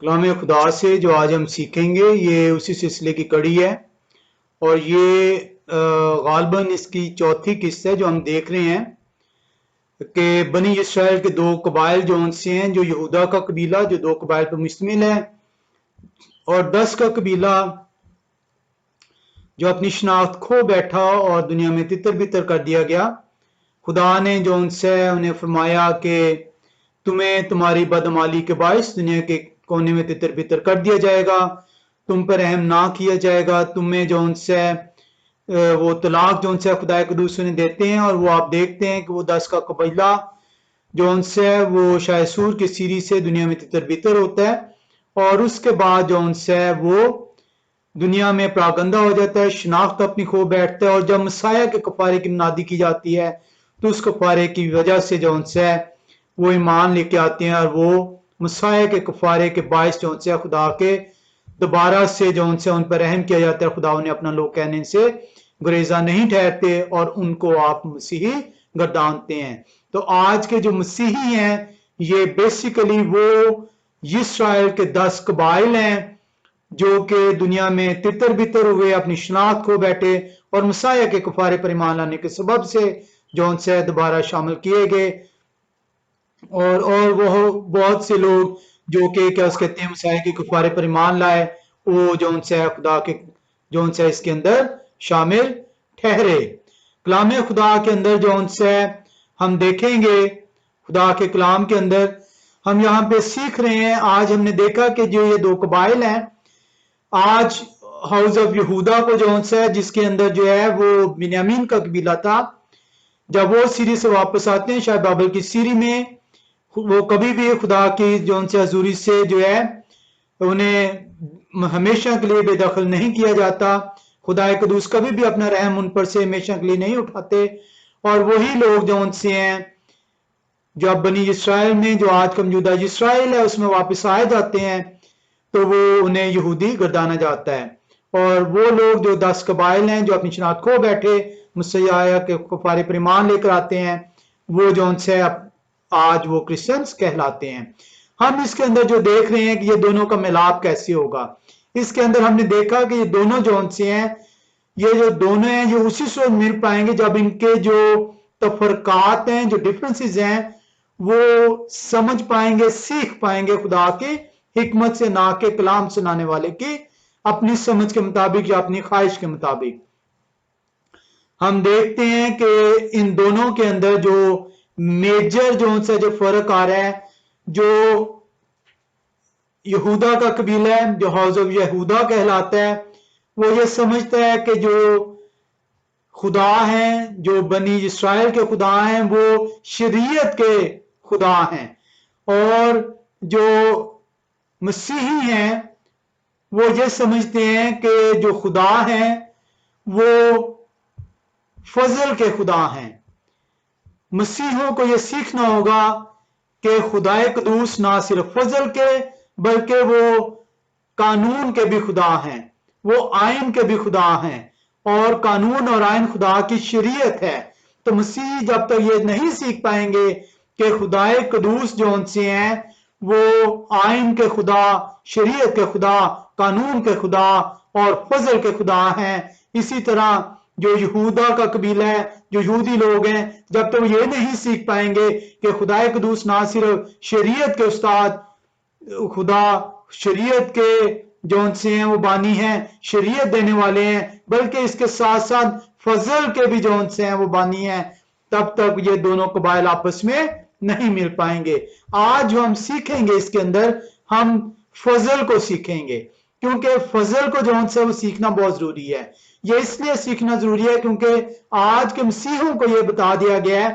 कलाम खुदा से जो आज हम सीखेंगे ये उसी सिलसिले की कड़ी है और ये गालबन इसकी चौथी किस्त है जो हम देख रहे हैं कि बनी इस्राइल के दो कबाइल जो उनसे हैं, जो यहूदा का कबीला जो दो कबाइल पर मुश्तमिल है और 10 का कबीला जो अपनी शनाख्त खो बैठा और दुनिया में तितर बितर कर दिया गया। खुदा ने जो उनसे उन्हें फरमाया कि तुम्हें तुम्हारी बदमाली के बायस दुनिया के कोने में तितर बितर कर दिया जाएगा, तुम पर रहम ना किया जाएगा, तुम्हें जो उनसे वो तलाक जो उनसे खुदा कदूस उन्हें देते हैं और वो आप देखते हैं कि वो 10 का कबीला जो उनसे वो शायसूर की सीरी से दुनिया में तितर बितर होता है और उसके बाद जो उनसे वो दुनिया में प्रागंदा हो जाता है, शनाख्त अपनी खो बैठता है और जब मसाया के कफारे की मुनादी की जाती है तो उस कफारे की वजह से जो उनसे वो ईमान लेके आते हैं और वो मसाया के कफारे के बायस जो उनसे खुदा के दोबारा से जो उनसे उन पर रहम किया जाता है, खुदा उन्हें अपना लोग कहने से गुरेजा नहीं ठहरते और उनको आप मसीही गर्दानते हैं। तो आज के जो मसीही हैं ये बेसिकली वो इस्राएल के 10 कबाइल हैं जो कि दुनिया में तितर बितर हुए, अपनी शनाख्त खो बैठे और मसाया के कफारे पर ईमान लाने के सबब से जो उनसे दोबारा शामिल किए गए और वो बहुत से लोग जो कि क्या कहते हैं मसाया के कफारे पर ईमान लाए, वो जो उनसे खुदा के जो उनसे इसके अंदर शामिल ठहरे। कलाम खुदा के अंदर जो उनसे हम देखेंगे, खुदा के कलाम के अंदर हम यहाँ पे सीख रहे हैं। आज हमने देखा कि जो ये दो कबाइल हैं, आज हाउस ऑफ यहूदा को जो उनसे जिसके अंदर जो है वो बिन्यामीन का कबीला था, जब वो सीरी से वापस आते हैं, शायद बाबल की सीरी में, वो कभी भी खुदा की जो उनसे हजूरी से जो है उन्हें हमेशा के लिए बेदखल नहीं किया जाता। खुदा कदूस कभी भी अपना रहम उन पर से हमेशा के लिए नहीं उठाते और वही लोग जो उनसे हैं जो अब बनी इस्राइल में जो आज का मौजूदा इस्राइल है उसमें वापस आए जाते हैं तो वो उन्हें यहूदी गर्दाना जाता है और वो लोग जो 10 कबाइल हैं जो अपनी शनाख्त खो बैठे मसीहा के कफारे पर ईमान लेकर आते हैं, वो जो उनसे आज वो क्रिश्चियंस कहलाते हैं। हम इसके अंदर जो देख रहे हैं कि ये दोनों का मिलाप कैसे होगा, इसके अंदर हमने देखा कि ये दोनों जो उनसे हैं, ये जो दोनों हैं ये उसी से मिल पाएंगे जब इनके जो तफरकात हैं, जो डिफरेंसेस हैं, वो समझ पाएंगे, सीख पाएंगे खुदा की हिकमत से, ना के कलाम सुनाने वाले की अपनी समझ के मुताबिक या अपनी ख्वाहिश के मुताबिक। हम देखते हैं कि इन दोनों के अंदर जो मेजर जो उनसे जो फर्क आ रहा है, जो यहूदा का कबीला है जो हाउस ऑफ यहूदा कहलाता है, वो ये समझता है कि जो खुदा हैं, जो बनी इस्राइल के खुदा हैं, वो शरीयत के खुदा हैं और जो मसीही हैं वो ये समझते हैं कि जो खुदा हैं वो फजल के खुदा हैं। मसीहों को ये सीखना होगा कि खुदाए कदूस ना सिर्फ फजल के बल्कि वो कानून के भी खुदा हैं, वो आइन के भी खुदा हैं और कानून और आइन खुदा की शरीयत है। तो मसीह जब तक ये नहीं सीख पाएंगे कि खुदाए कदूस जो उनसे हैं वो आइन के खुदा, शरीयत के खुदा, कानून के खुदा और फजल के खुदा हैं, इसी तरह जो यहूदा का कबीला है, जो यहूदी लोग हैं, जब तक ये नहीं सीख पाएंगे कि खुदाए कदूस ना सिर्फ शरीयत के उस्ताद, खुदा शरीयत के जो उनसे हैं वो बानी हैं, शरीयत देने वाले हैं, बल्कि इसके साथ साथ फजल के भी जो उनसे हैं वो बानी हैं, तब तक ये दोनों कबाइल आपस में नहीं मिल पाएंगे। आज जो हम सीखेंगे इसके अंदर हम फजल को सीखेंगे, क्योंकि फजल को जो उनसे वो सीखना बहुत जरूरी है। ये इसलिए सीखना जरूरी है क्योंकि आज के मसीहों को ये बता दिया गया है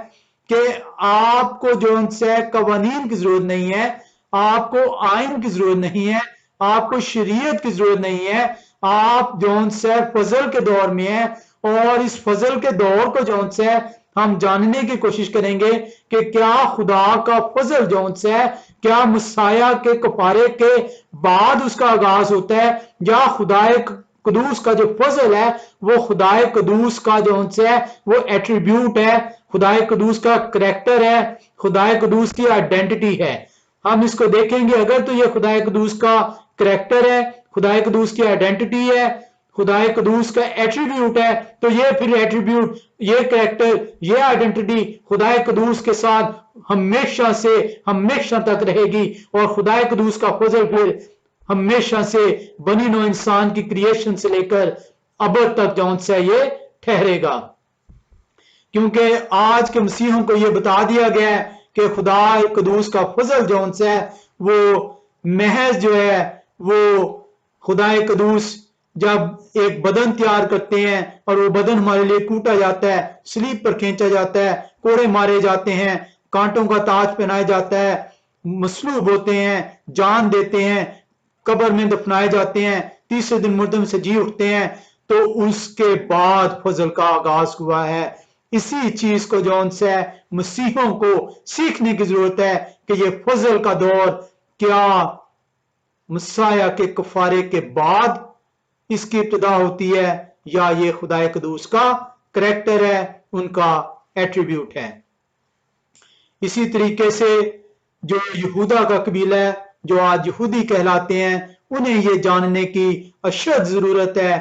कि आपको जो उनसे कवानीन की जरूरत नहीं है, आपको आइन की जरूरत नहीं है, आपको शरीयत की जरूरत नहीं है, आप जो उनसे फजल के दौर में है और इस फजल के दौर को जो उनसे हम जानने की कोशिश करेंगे कि क्या खुदा का फजल जो उनसे है, क्या मसाया के कफारे के बाद उसका आगाज होता है, या खुदाए कदूस का जो फजल है वो खुदाए कदूस का जो उनसे है वो एट्रीब्यूट है, खुदाए कदूस का करैक्टर है, खुदाए कदूस की आइडेंटिटी है। हम इसको देखेंगे। अगर तो ये खुदा कदूस का करैक्टर है, खुदा कदूस की आइडेंटिटी है, खुदा कदूस का एट्रीब्यूट है, तो ये फिर एट्रीब्यूट, ये करैक्टर, ये आइडेंटिटी खुदा कदूस के साथ हमेशा से हमेशा तक रहेगी। और खुदा कदूस का फजल फिर हमेशा से बनी नो इंसान की क्रिएशन से लेकर अब तक जौन सा ये ठहरेगा। क्योंकि आज के मसीहों को यह बता दिया गया है कि खुदा कदूस का फजल जौन सा है वो महज जो है वो खुदा कदूस जब एक बदन तैयार करते हैं और वो बदन हमारे लिए कूटा जाता है, स्लीब पर खींचा जाता है, कोड़े मारे जाते हैं, कांटों का ताज पहनाया जाता है, मसलूब होते हैं, जान देते हैं, कब्र में दफनाए जाते हैं, तीसरे दिन मुर्दों से जी उठते हैं, तो उसके बाद फजल का आगाज हुआ है। इसी चीज को जौन से मसीहों को सीखने की जरूरत है कि ये फजल का दौर क्या मसाया के कफारे के बाद इसकी इब्तिदा होती है या ये खुदा कदूस का करैक्टर है, उनका एट्रीब्यूट है। इसी तरीके से जो यहूदा का कबीला है, जो आज यहूदी कहलाते हैं, उन्हें ये जानने की अशद जरूरत है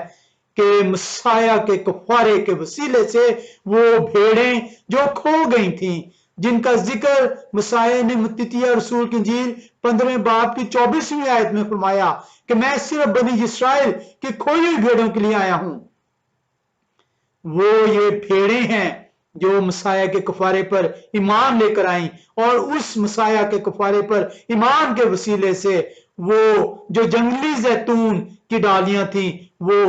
कि मसाया के कफारे के वसीले से वो भेड़ें जो खो गई थीं, जिनका जिक्र मसाया ने मत्तिया रसूल की इंजील 15वें बाब की 24वीं आयत में फरमाया कि मैं सिर्फ बनी इस्राएल की खोई हुई भेड़ों के लिए आया हूं। वो ये भेड़ें हैं जो मसाया के कफारे पर ईमान लेकर आई और उस मसाया के कफारे पर ईमान के वसीले से वो जो जंगली जैतून की डालियां थी वो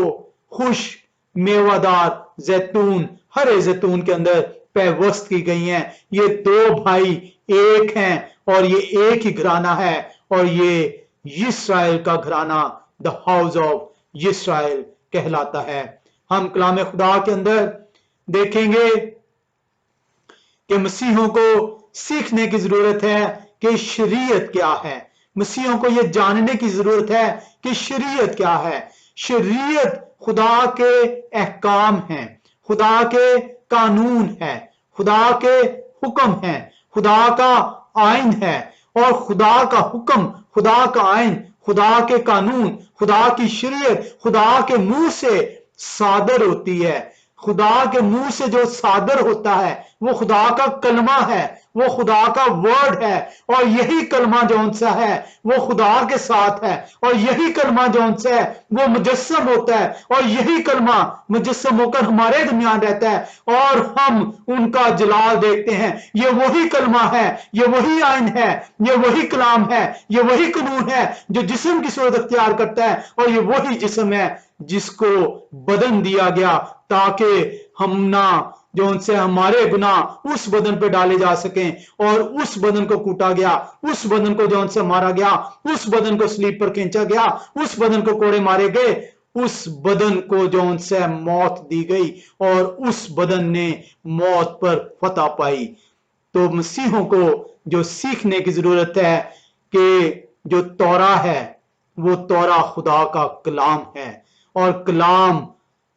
खुश मेवादार जैतून, हरे जैतून के अंदर पैवस्त की गई हैं। ये दो भाई एक हैं और ये एक ही घराना है और ये इस्राएल का घराना, द हाउस ऑफ इस्राएल कहलाता है। हम कलाम खुदा के अंदर देखेंगे कि मसीहों को सीखने की जरूरत है कि शरीयत क्या है। मसीहों को यह जानने की जरूरत है कि शरीयत क्या है। शरीयत खुदा के अहकाम हैं, खुदा के कानून है, खुदा के हुक्म है, खुदा का आइन है। और खुदा का हुक्म, खुदा का आइन, खुदा के कानून, खुदा की शरीयत खुदा के मुंह से सादर होती है। खुदा के मुंह से जो सादर होता है वो खुदा का कलमा है, वो खुदा का वर्ड है। और यही कलमा जौन सा है वो खुदा के साथ है और यही कलमा जौन सा है वो मुजस्सम होता है और यही कलमा मुजस्सम होकर हमारे दरमियान रहता है और हम उनका जलाल देखते हैं। ये वही कलमा है, ये वही आइन है, ये वही कलाम है, ये वही कानून है जो जिस्म की सूरत अख्तियार करता है। और ये वही जिस्म है जिसको बदन दिया गया ताकि हम ना जो उनसे हमारे गुनाह उस बदन पे डाले जा सकें। और उस बदन को कूटा गया, उस बदन को जो उनसे मारा गया, उस बदन को स्लीप पर खींचा गया, उस बदन को कोड़े मारे गए, उस बदन को जो उनसे मौत दी गई और उस बदन ने मौत पर फतह पाई। तो मसीहों को जो सीखने की जरूरत है कि जो तौरा है वो तौरा खुदा का कलाम है और कलाम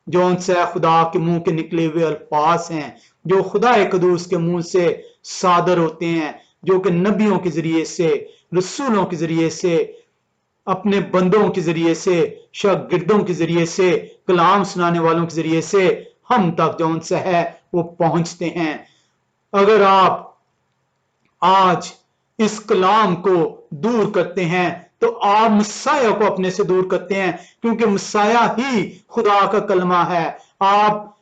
जो उनसे खुदा के मुंह के निकले हुए अल्फाज हैं जो खुदा कदूस के मुंह से सादर होते हैं, जो कि नबियों के जरिए से, रसूलों के जरिए से, अपने बंदों के जरिए से, शागिर्दों के जरिए से, कलाम सुनाने वालों के जरिए से हम तक जो उनसे है वो पहुंचते हैं। अगर आप आज इस कलाम को दूर करते हैं तो आप मसाया को अपने से दूर करते हैं, क्योंकि मसाया ही खुदा का कलमा है। आप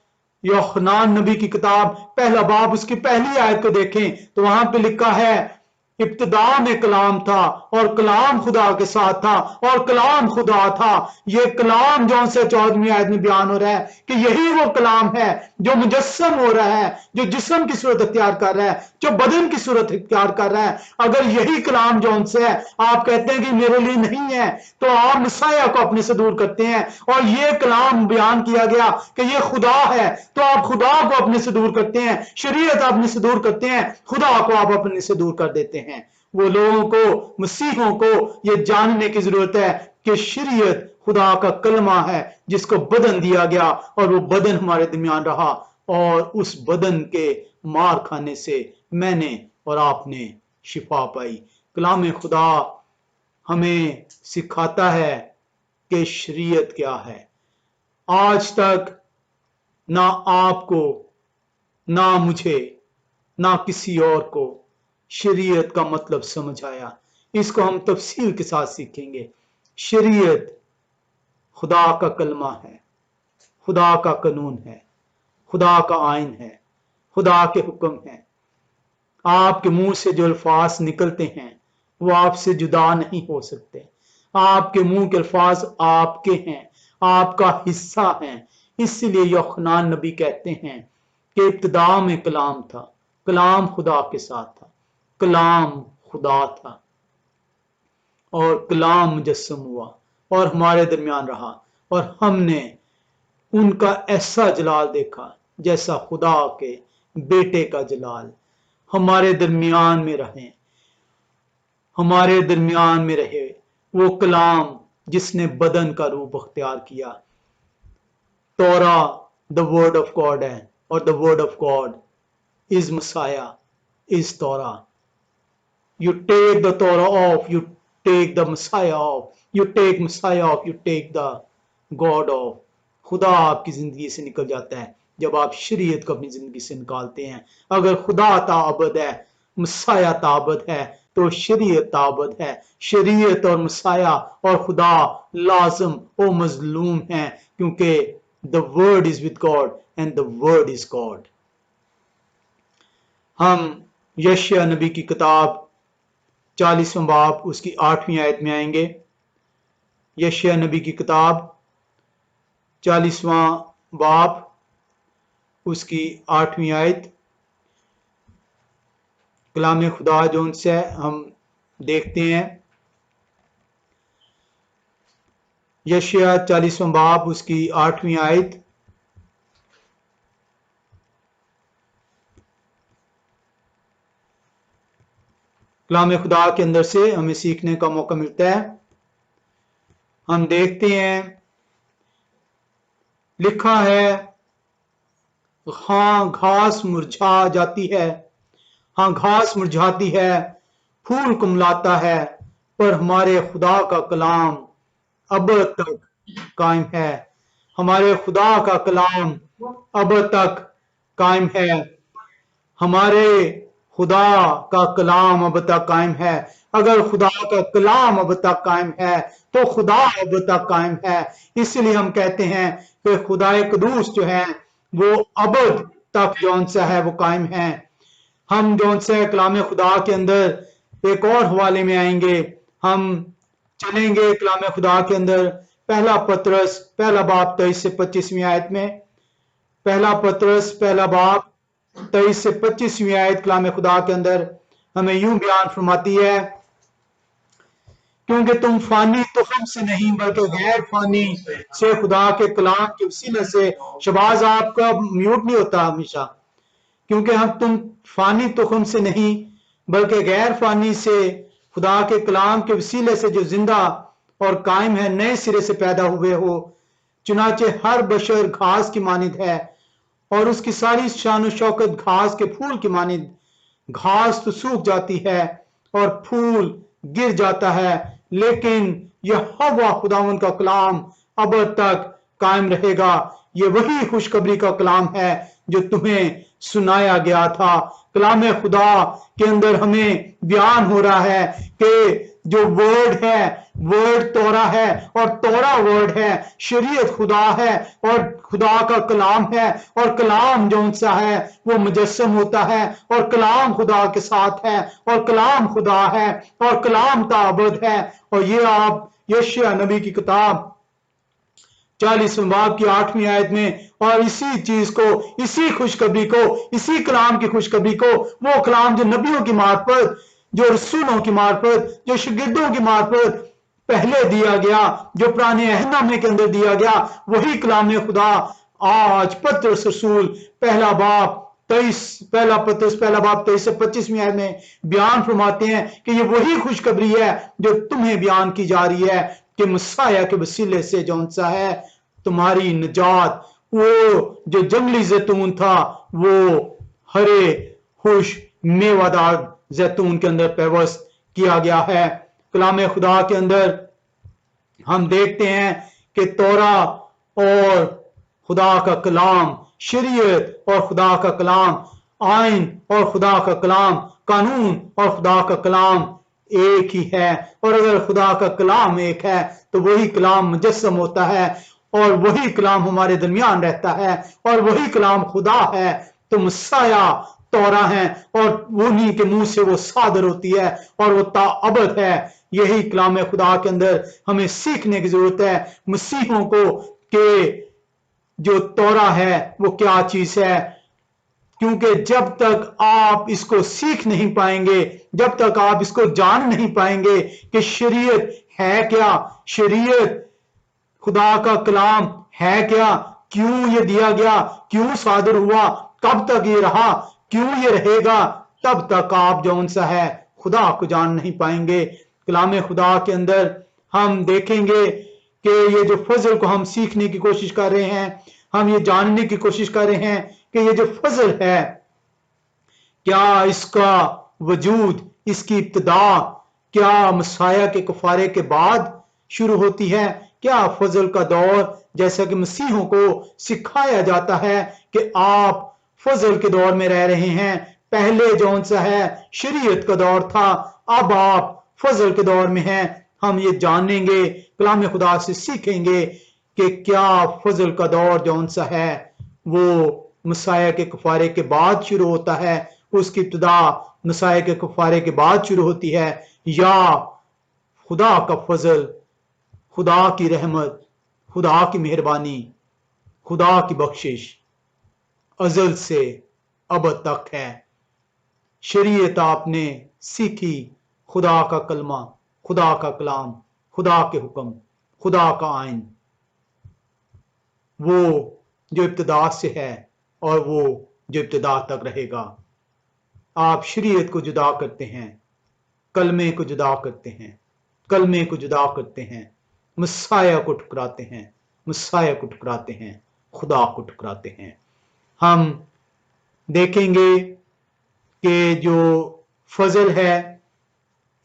यूहन्ना नबी की किताब पहला बाब उसकी पहली आयत को देखें तो वहां पे लिखा है इब्तिदा में कलाम था और कलाम खुदा के साथ था और कलाम खुदा था। ये कलाम जो से 14वीं आयत में बयान हो रहा है कि यही वो कलाम है जो मुजस्सम हो रहा है, जो जिस्म की सूरत अख्तियार कर रहा है, जो बदन की सूरत अख्तियार कर रहा है। अगर यही कलाम जो से है आप कहते हैं कि मेरे लिए नहीं है तो आप मसाया को अपने से दूर करते हैं। और ये कलाम बयान किया गया कि ये खुदा है तो आप खुदा को अपने से दूर करते हैं, शरीयत अपने से दूर करते हैं, खुदा को आप अपने से दूर कर देते हैं। वो लोगों को, मसीहों को ये जानने की जरूरत है कि शरीयत खुदा का कलमा है जिसको बदन दिया गया और वो बदन हमारे दरमियान रहा और उस बदन के मार खाने से मैंने और आपने शिफा पाई। कलाम खुदा हमें सिखाता है कि शरीयत क्या है। आज तक ना आपको, ना मुझे, ना किसी और को शरीयत का मतलब समझ आया। इसको हम तफसील के साथ सीखेंगे। शरीयत खुदा का कलमा है, खुदा का कानून है, खुदा का आइन है, खुदा के हुक्म है। आपके मुंह से जो अल्फाज निकलते हैं वो आपसे जुदा नहीं हो सकते। आपके मुंह के अल्फाज आपके हैं, आपका हिस्सा हैं। इसलिए यूहन्ना नबी कहते हैं कि इब्तिदा में कलाम था, कलाम खुदा के साथ था, कलाम खुदा था और कलाम मुजस्सम हुआ और हमारे दरमियान रहा, और हमने उनका ऐसा जलाल देखा जैसा खुदा के बेटे का जलाल। हमारे दरमियान में रहे, हमारे दरमियान में रहे वो कलाम जिसने बदन का रूप अख्तियार किया। तोरा द वर्ड ऑफ गॉड है, और the word of God is messiah, is Torah. You take the Torah off, you take the Messiah off, you take Messiah off, you take the God off. खुदा आपकी जिंदगी से निकल जाता है जब आप शरीयत को अपनी जिंदगी से निकालते हैं। अगर खुदा ताबद है, मसाया ताबद है, तो शरीयत ताबद है। शरीयत और मसाया और खुदा लाजम और मजलूम है, क्योंकि the word is with God and the word is God. हम यशायाह नबी की किताब 40वां बाब उसकी 8वीं आयत में आएंगे। यशायाह नबी की किताब 40वां बाब उसकी 8वीं आयत। कलाम खुदा जो उनसे हम देखते हैं। यशायाह 40वां बाब उसकी 8वीं आयत। कलाम खुदा के अंदर से हमें सीखने का मौका मिलता है। हम देखते हैं, लिखा है, हाँ घास मुरझा जाती है, हाँ घास मुरझाती है, फूल कुमलाता है, पर हमारे खुदा का कलाम अब तक कायम है। हमारे खुदा का कलाम अब तक कायम है। हमारे खुदा का कलाम अब तक कायम है। अगर खुदा का कलाम अब तक कायम है तो खुदा अब तक कायम है। इसलिए हम कहते हैं कि खुदा कदूस जो है वो अब तक जौन सा है वो कायम है। हम जौन से कलाम खुदा के अंदर एक और हवाले में आएंगे। हम चलेंगे कलाम खुदा के अंदर पहला पतरस पहला बाब 23 से 25वीं आयत में। पहला पतरस पहला बाब 23 से 25वीं आयत कलाम खुदा के अंदर हमें यूं बयान फरमाती है, क्योंकि तुम फानी तुखम से नहीं बल्कि गैर फानी से खुदा के कलाम के वसीले से। शबाज आपका म्यूट नहीं होता हमेशा, क्योंकि हम तुम फानी तुखम से नहीं बल्कि गैर फानी से खुदा के कलाम के वसीले से जो जिंदा और कायम है, नए सिरे से पैदा हुए हो। चुनाचे हर बशर घास की मानिंद है और उसकी सारी शान शौकत घास के फूल की मानिंद। घास तो सूख जाती है और फूल गिर जाता है, लेकिन यहोवा खुदावंद का कलाम अब तक कायम रहेगा। ये वही खुशखबरी का कलाम है जो तुम्हें सुनाया गया था। कलाम खुदा के अंदर हमें बयान हो रहा है कि जो वर्ड है, वर्ड तोरा है और तोरा वर्ड है। शरीयत खुदा है और खुदा का कलाम है, और कलाम जो सा है वो मुजस्सम होता है, और कलाम खुदा के साथ है, और कलाम खुदा है, और कलाम ताबद है। और ये आप यशायाह नबी की किताब 40वें बाब की 8वीं आयत में, और इसी चीज को, इसी खुशखबरी को, इसी कलाम की खुशखबरी को, वो कलाम जो नबियों की मार्फत, जो रसूलों की मार्फत, जो शागिर्दों की मार्फत पहले दिया गया, जो पुराने अहदनामे के अंदर दिया गया, वही कलाम खुदा आज पतरस रसूल पहला बाब 23 से 25वीं आयत में बयान फरमाते हैं कि ये वही खुशखबरी है जो तुम्हें बयान की जा रही है कि मसाया के वसीले से जौन सा है तुम्हारी निजात। वो जो जंगली जैतून था वो हरे खुश मेवादार जैतून के अंदर पैवस्त किया गया है। कलाम खुदा के अंदर हम देखते हैं कि तौरा और खुदा का कलाम, शरीयत और खुदा का कलाम, आइन और खुदा का कलाम, कानून और खुदा का कलाम एक ही है। और अगर खुदा का कलाम एक है तो वही कलाम मुजस्सम होता है और वही कलाम हमारे दरमियान रहता है और वही कलाम खुदा है। तो मसाया तौरा है और उन्हीं के मुंह से वो सादर होती है और वो ताअबद है। यही कलाम खुदा के अंदर हमें सीखने की जरूरत है मसीहों को कि जो तौरा है वो क्या चीज है, क्योंकि जब तक आप इसको सीख नहीं पाएंगे, जब तक आप इसको जान नहीं पाएंगे कि शरीयत है क्या, शरीयत खुदा का कलाम है क्या, क्यों ये दिया गया, क्यों सादर हुआ, कब तक ये रहा, क्यों ये रहेगा, तब तक आप जो सा है खुदा को जान नहीं पाएंगे। कलाम खुदा के अंदर हम देखेंगे कि ये जो फजल को हम सीखने की कोशिश कर रहे हैं, हम ये जानने की कोशिश कर रहे हैं कि ये जो फजल है क्या इसका वजूद, इसकी इब्तिदा क्या मसाया के कफारे के बाद शुरू होती है। क्या फजल का दौर, जैसा कि मसीहों को सिखाया जाता है कि आप फजल के दौर में रह रहे हैं, पहले जो सा है शरीयत का दौर था, अब आप फजल के दौर में हैं। हम ये जानेंगे, कलाम खुदा से सीखेंगे कि क्या फजल का दौर जो सा है वो मसाया के कफारे के बाद शुरू होता है, उसकी इब्तिदा मसाया के कफारे के बाद शुरू होती है, या खुदा का फजल, खुदा की रहमत, खुदा की मेहरबानी, खुदा की बख्शिश अजल से अब तक है। शरीयत आपने सीखी, खुदा का कलमा, खुदा का कलाम, खुदा के हुक्म, खुदा का आइन, वो जो इब्तिदा से है और वो जो इब्तिदा तक रहेगा। आप शरीयत को जुदा करते हैं, कलमे को जुदा करते हैं, कलमे को जुदा करते हैं, मसाया को ठुकराते हैं, मसाया को ठुकराते हैं, खुदा को ठुकराते हैं। हम देखेंगे कि जो फजल है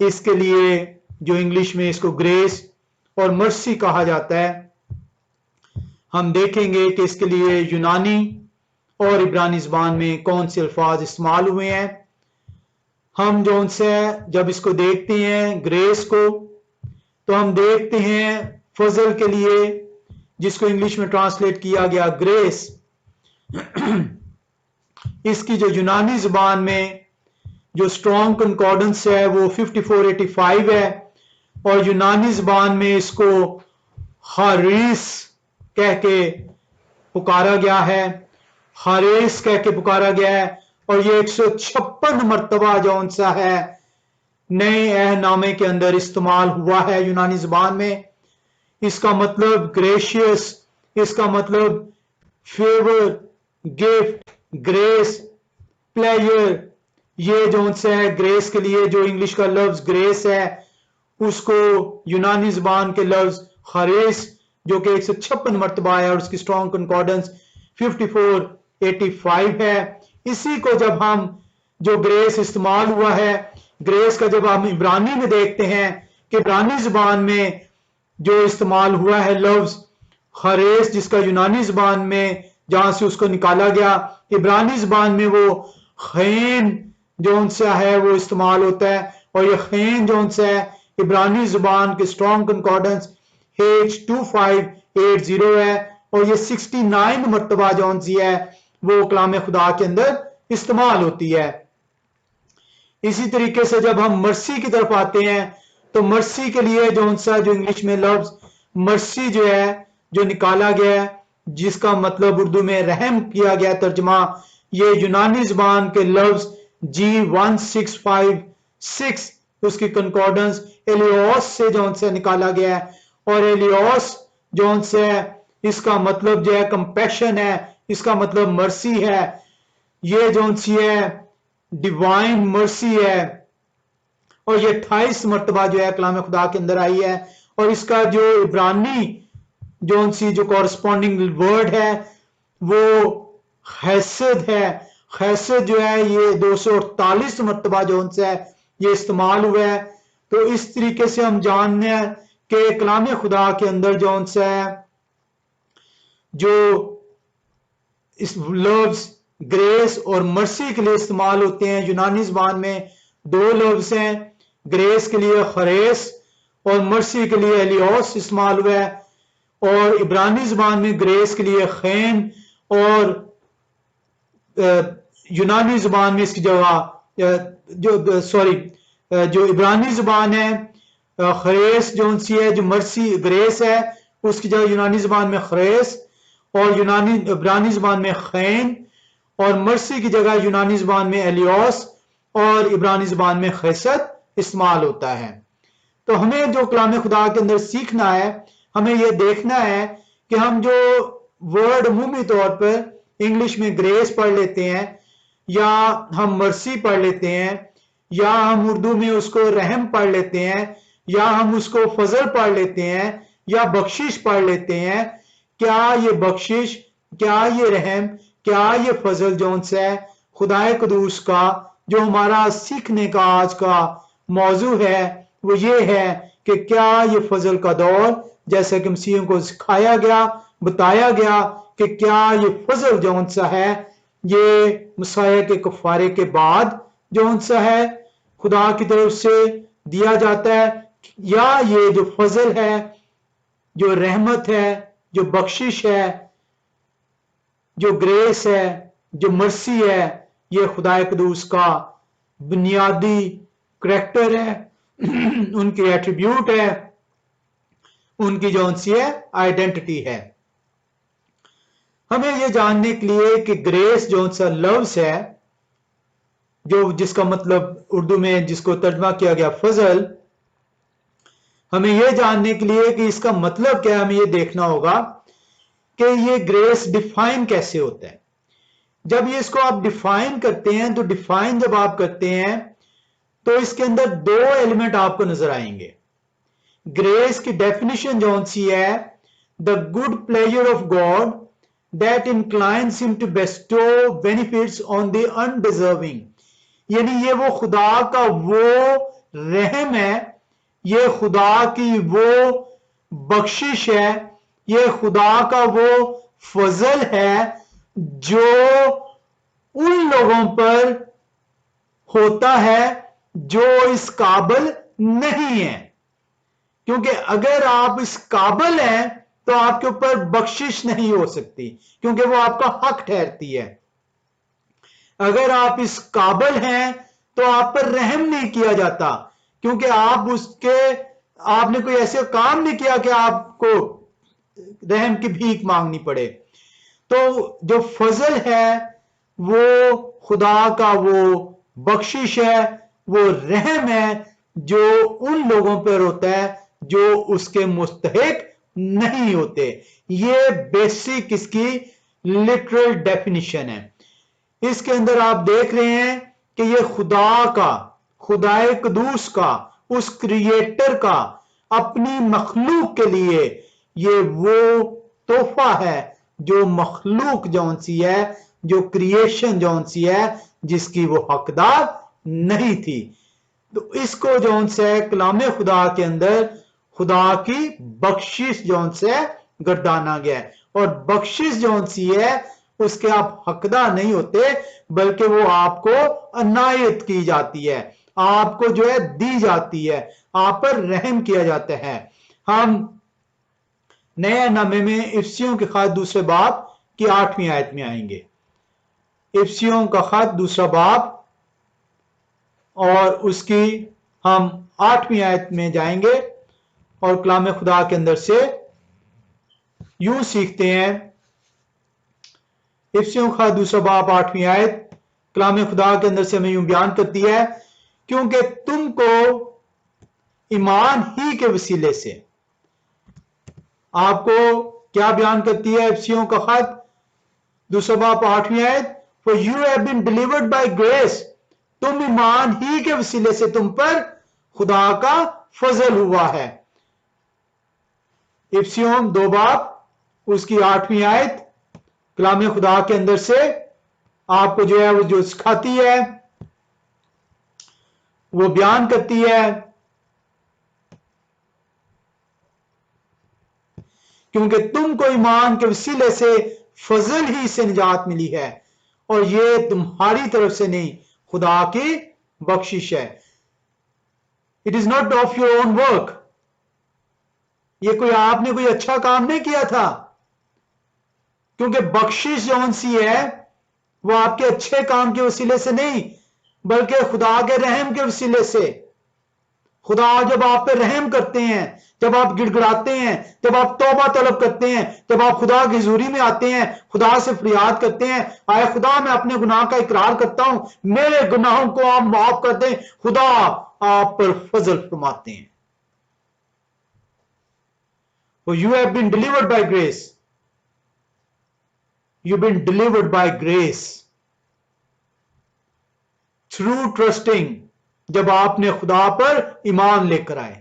इसके लिए जो इंग्लिश में इसको ग्रेस और मर्सी कहा जाता है, हम देखेंगे कि इसके लिए यूनानी और इब्रानी ज़बान में कौन से अल्फाज इस्तेमाल हुए हैं। हम जो उनसे जब इसको देखते हैं ग्रेस को, तो हम देखते हैं फजल के लिए जिसको इंग्लिश में ट्रांसलेट किया गया ग्रेस, इसकी जो यूनानी ज़बान में जो स्ट्रॉन्ग कंकॉर्डेंस है वो 5485 है और यूनानी ज़बान में इसको हारिस कह के पुकारा गया है, हारिस कह के पुकारा गया है। और ये 156 मरतबा जो सा है नए अहदनामे के अंदर इस्तेमाल हुआ है यूनानी ज़बान में। इसका मतलब ग्रेशियस, इसका मतलब फेवर, गिफ्ट, ग्रेस, प्लेजर। ये जो सा है ग्रेस के लिए जो इंग्लिश का लफ्ज ग्रेस है उसको यूनानी ज़बान के लफ्ज हारिस जो कि 156 मरतबा है और उसकी स्ट्रॉन्ग कंकॉर्डेंस 5485 है। इसी को जब हम जो ग्रेस इस्तेमाल हुआ है, ग्रेस का जब हम इब्रानी में देखते हैं कि इब्रानी ज़बान में जो इस्तेमाल हुआ है लफ्ज हारिस, जिसका यूनानी ज़बान में जहां से उसको निकाला गया, इब्रानी ज़बान में वो खैन जो सा है वो इस्तेमाल होता है। और ये खैन जो सा है इब्रानी ज़बान के स्ट्रॉन्ग कंकॉर्डेंस H2580 है और ये 69 मरतबा जो सी है वो कलाम खुदा के अंदर इस्तेमाल होती है। इसी तरीके से जब हम मर्सी की तरफ आते हैं तो मर्सी के लिए जो इंग्लिश में लफ्ज मर्सी जो है जो निकाला गया है, जिसका मतलब उर्दू में रहम किया गया तर्जमा, ये यूनानी ज़बान के लफ्ज G1656 उसकी कंकॉर्डेंस एलियोस से जो से निकाला गया है। और एलियोस जो से इसका मतलब जो है कंपैशन है, इसका मतलब मर्सी है। ये जो सी है डिवाइन मर्सी है और ये 28 मरतबा जो है कलाम खुदा के अंदर आई है। और इसका जो इब्रानी जो कॉरस्पॉन्डिंग वर्ड है वो हैसद है। हैसद जो है ये 248 मरतबा जो है ये इस्तेमाल हुआ है। تو اس طریقے سے ہم جاننے ہیں کہ کلام خدا کے اندر جون سا ہے جو اس لفظ گریس اور مرسی کے لیے استعمال ہوتے ہیں. یونانی زبان میں دو لفظ ہیں، گریس کے لیے خریس اور مرسی کے لیے ایلیوس استعمال ہوا ہے، اور عبرانی زبان میں گریس کے لیے خین، اور یونانی زبان میں اس کی جگہ جو عبرانی زبان ہے خریس جون سی ہے، جو مرسی گریس ہے اس کی جگہ یونانی زبان میں خریس، اور عبرانی زبان میں خین، اور مرسی کی جگہ یونانی زبان میں ایلیوس اور عبرانی زبان میں خیست استعمال ہوتا ہے. تو ہمیں جو کلام خدا کے اندر سیکھنا ہے، ہمیں یہ دیکھنا ہے کہ ہم جو ورڈ عمومی طور پر انگلش میں گریس پڑھ لیتے ہیں، یا ہم مرسی پڑھ لیتے ہیں، یا ہم اردو میں اس کو رحم پڑھ لیتے ہیں، یا ہم اس کو فضل پڑھ لیتے ہیں، یا بخشش پڑھ لیتے ہیں. کیا یہ بخشش، کیا یہ رحم، کیا یہ فضل جون سے ہے خدا قدوس کا جو ہمارا سیکھنے کا آج کا موضوع ہے، وہ یہ ہے کہ کیا یہ فضل کا دور جیسا کہ مسیحوں کو سکھایا گیا، بتایا گیا کہ کیا یہ فضل جون سا ہے یہ مسیح کے کفارے کے بعد جون سا ہے خدا کی طرف سے دیا جاتا ہے، یا یہ جو فضل ہے، جو رحمت ہے، جو بخشش ہے، جو گریس ہے، جو مرسی ہے، یہ خدا قدوس کا بنیادی کریکٹر ہے، ان کی ایٹریبیوٹ ہے، ان کی جون سی ہے آئیڈینٹی ہے. ہمیں یہ جاننے کے لیے کہ گریس جون سا لفظ ہے جس کا مطلب اردو میں جس کو ترجمہ کیا گیا فضل، ہمیں یہ جاننے کے لیے کہ اس کا مطلب کیا ہے، ہمیں یہ دیکھنا ہوگا کہ یہ گریس ڈیفائن کیسے ہوتا ہے. جب یہ اس کو آپ ڈیفائن کرتے ہیں تو ڈیفائن جب آپ کرتے ہیں تو اس کے اندر دو ایلیمنٹ آپ کو نظر آئیں گے. گریس کی ڈیفینیشن جون سی ہے the good pleasure of God that inclines him to bestow benefits on the undeserving. یعنی یہ وہ خدا کا وہ رحم ہے، یہ خدا کی وہ بخشش ہے، یہ خدا کا وہ فضل ہے جو ان لوگوں پر ہوتا ہے جو اس قابل نہیں ہے. کیونکہ اگر آپ اس قابل ہیں تو آپ کے اوپر بخشش نہیں ہو سکتی، کیونکہ وہ آپ کا حق ٹھہرتی ہے. اگر آپ اس قابل ہیں تو آپ پر رحم نہیں کیا جاتا، کیونکہ آپ نے کوئی ایسے کام نہیں کیا کہ آپ کو رحم کی بھیک مانگنی پڑے. تو جو فضل ہے وہ خدا کا وہ بخشش ہے، وہ رحم ہے جو ان لوگوں پر ہوتا ہے جو اس کے مستحق نہیں ہوتے. یہ بیسک اس کی لٹرل ڈیفینیشن ہے. اس کے اندر آپ دیکھ رہے ہیں کہ یہ خدا قدوس کا، اس کریٹر کا اپنی مخلوق کے لیے یہ وہ تحفہ ہے جو مخلوق جون سی ہے، جو کریشن جون سی ہے جس کی وہ حقدار نہیں تھی. تو اس کو جون سے کلام خدا کے اندر خدا کی بخشش جون سے گردانا گیا ہے، اور بخشش جون سی ہے اس کے آپ حقدار نہیں ہوتے، بلکہ وہ آپ کو عنایت کی جاتی ہے، آپ کو جو ہے دی جاتی ہے، آپ پر رحم کیا جاتا ہے. ہم نئے نامے میں افسیوں کے خط دوسرے باب کی 8ویں آیت میں آئیں گے. افسیوں کا خط دوسرا باب اور اس کی ہم 8ویں آیت میں جائیں گے اور کلام خدا کے اندر سے یوں سیکھتے ہیں. افسیوں کا دوسرا باب 8ویں آیت کلام خدا کے اندر سے ہمیں یوں بیان کرتی ہے، کیونکہ تم کو ایمان ہی کے وسیلے سے. آپ کو کیا بیان کرتی ہے افسیوں کا خط دوسرا باب 8ویں آیت؟ For you have been delivered by grace. تم ایمان ہی کے وسیلے سے تم پر خدا کا فضل ہوا ہے. افسیوں 2 باب اس کی 8ویں آیت کلام خدا کے اندر سے آپ کو جو ہے وہ سکھاتی ہے، وہ بیان کرتی ہے کیونکہ تم کو ایمان کے وسیلے سے فضل ہی سے نجات ملی ہے، اور یہ تمہاری طرف سے نہیں، خدا کی بخشش ہے۔ It is not of your own work, یہ کوئی آپ نے کوئی اچھا کام نہیں کیا تھا، کیونکہ بخشش جون سی ہے وہ آپ کے اچھے کام کے وسیلے سے نہیں، بلکہ خدا کے رحم کے وسیلے سے۔ خدا جب آپ پہ رحم کرتے ہیں، جب آپ گڑ گڑاتے ہیں، جب آپ توبہ طلب کرتے ہیں، جب آپ خدا کی حضوری میں آتے ہیں، خدا سے فریاد کرتے ہیں، آئے خدا میں اپنے گناہ کا اقرار کرتا ہوں، میرے گناہوں کو آپ معاف کر دیں، خدا آپ پر فضل فرماتے ہیں۔ For you have been delivered by grace. You've been delivered by grace. Through trusting. جب آپ نے خدا پر ایمان لے کر آئے،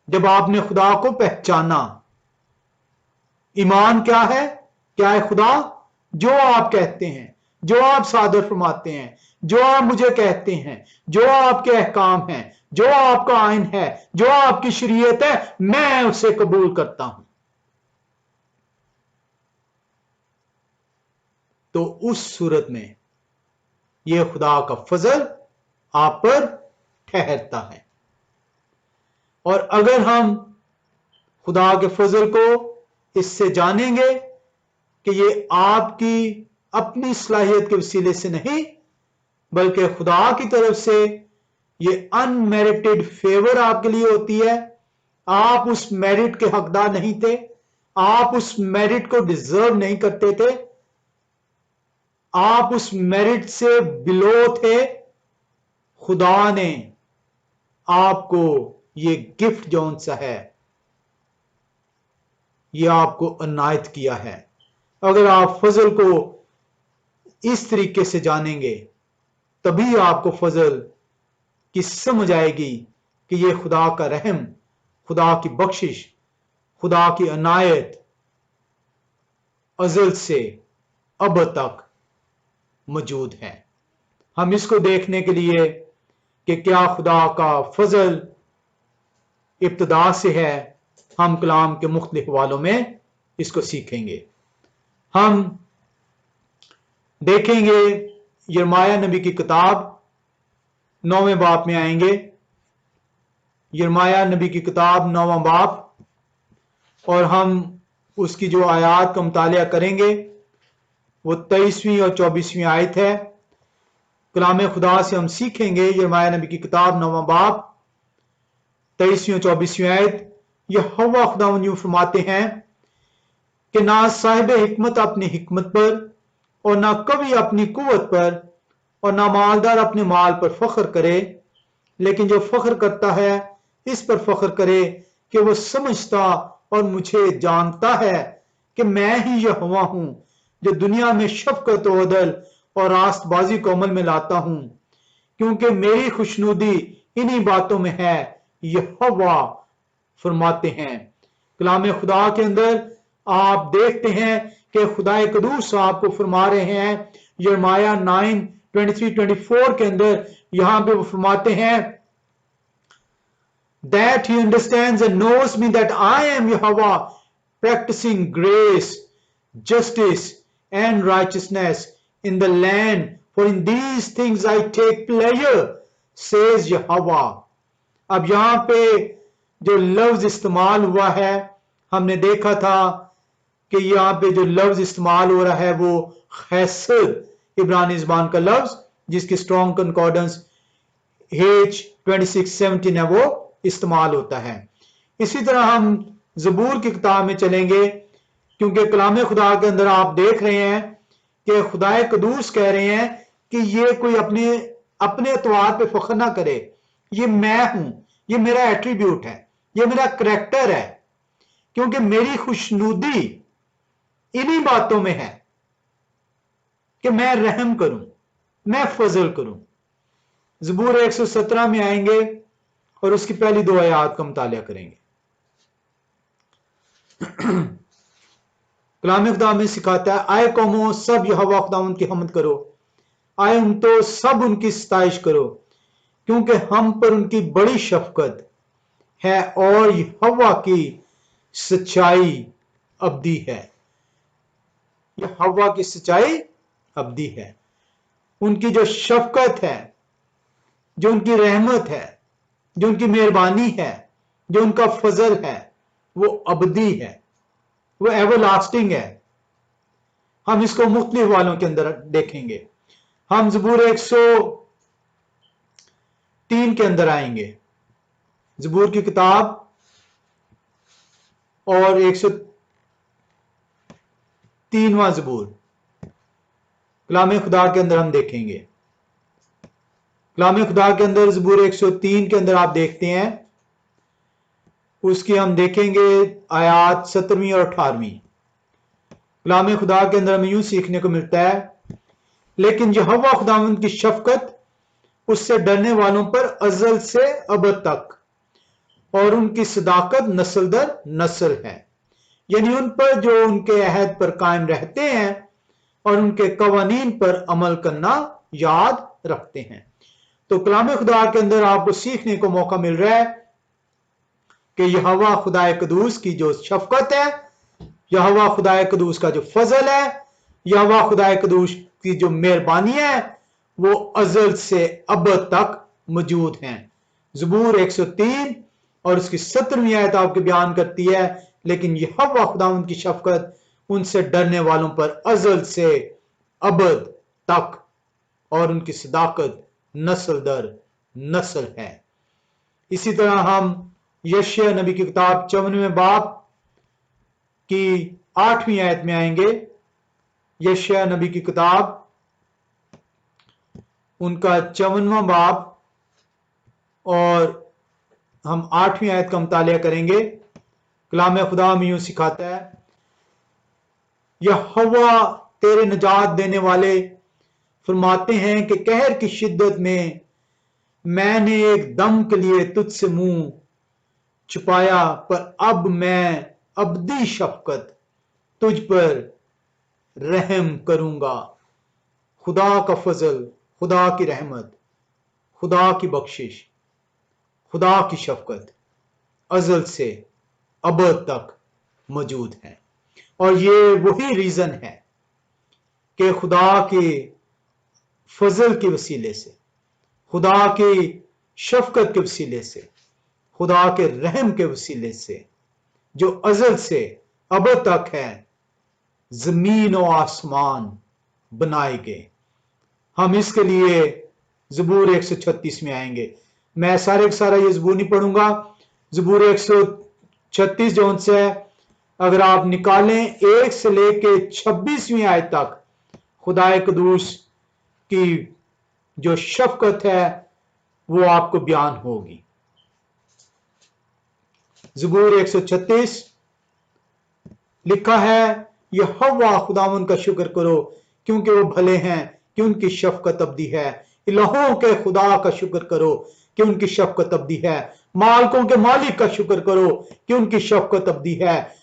جب آپ نے خدا کو پہچانا۔ ایمان کیا ہے؟ کیا ہے خدا؟ جو آپ کہتے ہیں، جو آپ صادر فرماتے ہیں، جو آپ مجھے کہتے ہیں، جو آپ کے احکام ہیں، جو آپ کا آئین ہے، جو آپ کی شریعت ہے، میں اسے قبول کرتا ہوں۔ تو اس صورت میں یہ خدا کا فضل آپ پر ٹھہرتا ہے۔ اور اگر ہم خدا کے فضل کو اس سے جانیں گے کہ یہ آپ کی اپنی صلاحیت کے وسیلے سے نہیں، بلکہ خدا کی طرف سے یہ انمیرٹڈ فیور آپ کے لیے ہوتی ہے، آپ اس میرٹ کے حقدار نہیں تھے، آپ اس میرٹ کو ڈیزرو نہیں کرتے تھے، آپ اس میرٹ سے بلو تھے، خدا نے آپ کو یہ گفٹ جون سا ہے یہ آپ کو عنایت کیا ہے۔ اگر آپ فضل کو اس طریقے سے جانیں گے تبھی آپ کو فضل کی سمجھ آئے گی کہ یہ خدا کا رحم، خدا کی بخشش، خدا کی عنایت ازل سے اب تک موجود ہے۔ ہم اس کو دیکھنے کے لیے کہ کیا خدا کا فضل ابتدا سے ہے، ہم کلام کے مختلف حوالوں میں اس کو سیکھیں گے۔ ہم دیکھیں گے یرمایہ نبی کی کتاب 9ویں باب میں آئیں گے، یرمایہ نبی کی کتاب 9واں باب، اور ہم اس کی جو آیات کا مطالعہ کریں گے وہ 23ویں اور 24ویں آیت ہے۔ کلام خدا سے ہم سیکھیں گے یرمایہ نبی کی کتاب 9واں باب 23ویں اور 24ویں آیت۔ یہوہ خداوند یوں فرماتے ہیں کہ نہ صاحب حکمت اپنی حکمت پر، اور نہ کبھی اپنی قوت پر، اور نہ مالدار اپنے مال پر فخر کرے، لیکن جو فخر کرتا ہے اس پر فخر کرے کہ وہ سمجھتا اور مجھے جانتا ہے کہ میں ہی یہوہ ہوں جو دنیا میں شفقت و عدل اور راست بازی کو عمل میں لاتا ہوں، کیونکہ میری خوشنودی انہی باتوں میں ہے، یہوہ فرماتے ہیں۔ کلام خدا کے اندر آپ دیکھتے ہیں کہ خدا قدوس آپ کو فرما رہے ہیں یرمایہ 9:23-24 کے اندر، یہاں پہ وہ فرماتے ہیں that he understands and knows me that I am Yahweh, practicing grace, justice and righteousness in the land, for in these things I take pleasure, says Yahweh۔ اب یہاں پہ جو لفظ استعمال ہوا ہے، ہم نے دیکھا تھا کہ یہاں پہ جو لفظ استعمال ہو رہا ہے وہ خیسر عبرانی زبان کا لفظ، جس کی اسٹرانگ کنکارڈنس H2617 ہے، وہ استعمال ہوتا ہے۔ اسی طرح ہم زبور کی کتاب میں چلیں گے، کیونکہ کلام خدا کے اندر آپ دیکھ رہے ہیں کہ خدا قدوس کہہ رہے ہیں کہ یہ کوئی اپنے اطوار پہ فخر نہ کرے، یہ میں ہوں، یہ میرا ایٹریبیوٹ ہے، یہ میرا کریکٹر ہے، کیونکہ میری خوشنودی انہی باتوں میں ہے کہ میں رحم کروں، میں فضل کروں۔ زبور 117 میں آئیں گے اور اس کی پہلی 2 آیات کا مطالعہ کریں گے۔ کلام خدا میں سکھاتا ہے، آئے قوموں سب یہوہ خداوند کی حمد کرو، آئے امتوں سب ان کی ستائش کرو، کیونکہ ہم پر ان کی بڑی شفقت ہے اور یہوہ کی सच्चाई अब्दी है। यह हवा की सच्चाई अब्दी है। उनकी जो शफकत है, जो उनकी रहमत है, जो उनकी मेहरबानी है, जो उनका फजल है, वो अबदी है, वो एवरलास्टिंग है। हम इसको मुख्तलिफ वालों के अंदर देखेंगे। हम ज़बूर 103 के अंदर आएंगे, ज़बूर की किताब, और 103वां ज़बूर कलाम खुदा के अंदर हम देखेंगे। कलाम खुदा के अंदर ज़बूर 103 के अंदर आप देखते हैं, उसकी हम देखेंगे आयात 17वीं और 18वीं। कलाम खुदा के अंदर हमें यूं सीखने को मिलता है, लेकिन यहोवा खुदावंद की शफकत उससे डरने वालों पर अजल से अबद तक, और उनकी सदाकत नस्ल दर नस्ल है। यानी उन पर जो उनके अहद पर कायम रहते हैं और उनके कवानीन पर अमल करना याद रखते हैं। तो कलाम खुदा के अंदर आपको सीखने को मौका मिल रहा है कि यहोवा खुदाए कदूस की जो शफकत है, यहोवा खुदाए कदूस का जो फजल है, यहोवा खुदाए कदूस की जो मेहरबानी है, वो अजल से अबद तक मौजूद हैं। ज़बूर 103 और उसकी 17वीं आयत आपके बयान करती है, लेकिन यहोवा खुदावंद की शफकत उनसे डरने वालों पर अजल से अबद तक, और उनकी सदाकत नस्ल दर नस्ल है। इसी तरह हम यशायाह नबी की किताब 54वें बाब की 8वीं आयत में आएंगे। यशायाह नबी की किताब, उनका 54वां बाब, और हम 8वीं आयत का मुतालिया करेंगे। कलाम खुदा में यूं सिखाता है, यहोवा तेरे निजात देने वाले फरमाते हैं कि कहर की शिद्दत में मैंने एक दम के लिए तुझसे मुंह छुपाया, पर अब मैं अब्दी शफकत तुझ पर रहम करूंगा। खुदा का फजल, खुदा की रहमत, खुदा की बख्शिश, खुदा की शफकत अजल से अबद तक मौजूद है। और ये वही रीजन है कि खुदा के फजल के वसीले से, खुदा की शफकत के वसीले से, खुदा के रहम के वसीले से, जो अजल से अबद तक है, जमीन और आसमान बनाए गए। हम इसके लिए ज़बूर 136 में आएंगे। मैं सारे का सारा ये ज़बूर नहीं पढ़ूंगा। ज़बूर 136 जो उनसे है, अगर आप निकालें 1 से लेके 26वीं आयत तक, खुदाए कदूस की जो शफकत है वो आपको बयान होगी। ज़बूर 136 लिखा है, यहोवा खुदावन का शुक्र करो क्योंकि वो भले हैं कि उनकी शफकत अब्दी है। इलाहों के खुदा का शुक्र करो कि उनकी शफकत अब्दी है। मालिकों के मालिक का शुक्र करो कि उनकी शफकत अब्दी है।